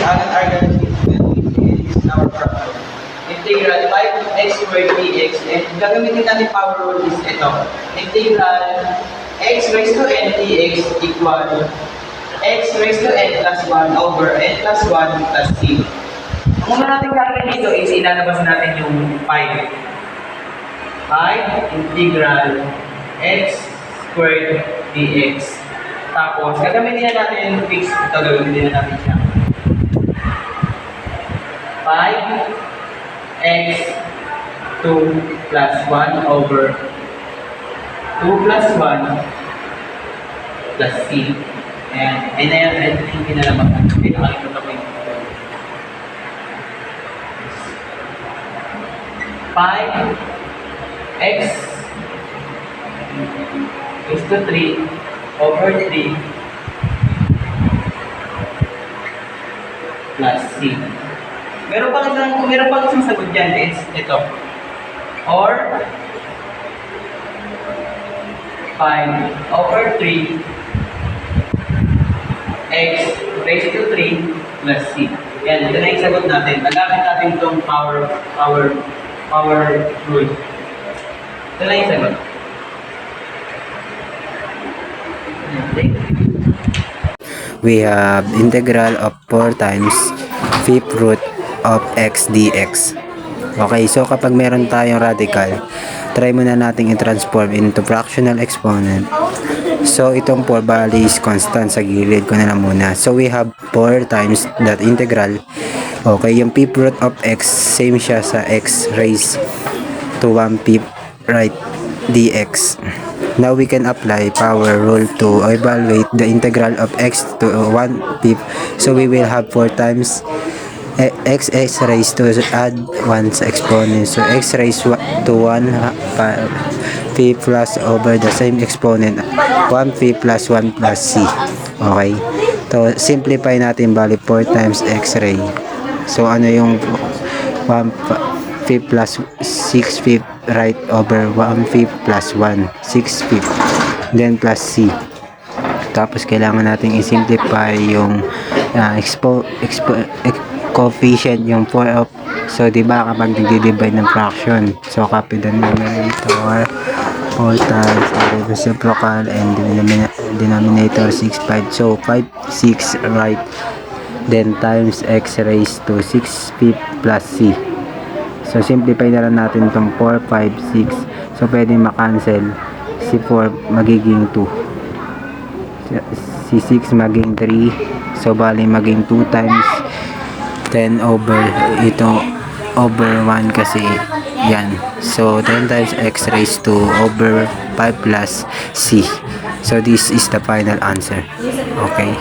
are going to use our problem. Integral 5x squared dx, and gagamitin natin power rule is ito. Integral x raised to n dx equal x raised to n plus 1 over n plus 1 plus c. Ang una natin gagawin dito is ilalabas natin yung 5. 5 integral x squared dx. Tapos, gagamitin na natin yung fix. Ito, gagamitin na natin siya. 5x 2 plus 1 over 2 plus 1 plus c. Ayan. Ayan na yan. Ayan yung pinalabasan. Pinakalimutan ko yung 5x is to 3 over 3 plus c. Meron pang isang sagot dyan, is ito. Or 5 over 3 x raised to 3 plus c. Yan, ito na yung sagot natin. Nagamit natin itong power rule. Ito na yung sagot. We have integral of 4 times fifth root of x dx. Okay, so kapag meron tayong radical, try muna nating i-transform into fractional exponent. So itong 4 bali is constant, sa gilid ko na lang muna. So we have 4 times that integral. Okay, yung fifth root of x, same siya sa x raised to 1/5 right dx. Now we can apply power rule to evaluate the integral of x to 1/5. So we will have 4 times x raised to add 1 sa exponent. So x raised to 1/5 plus over the same exponent 1/5 plus 1 plus c. Okay. So simplify natin, bali 4 times x ray. So ano yung 1/5 plus 6/5 right over 1/5 plus 1 6/5 then plus c. Tapos kailangan nating i-simplify yung coefficient, yung 4 of, so diba kapag nagdi-divide ng fraction, so copy the numerator 4 times reciprocal and denominator 6 5, so 5 6 right, then times x raised to 6/5 plus c. So simplify na lang natin itong 4 5 6, so pwede makancel. Si 4 magiging 2, si 6 maging 3, so bali maging 2 times 10 over ito over 1 kasi yan, so 10 times x raised to over 5 plus c. So this is the final answer. Okay,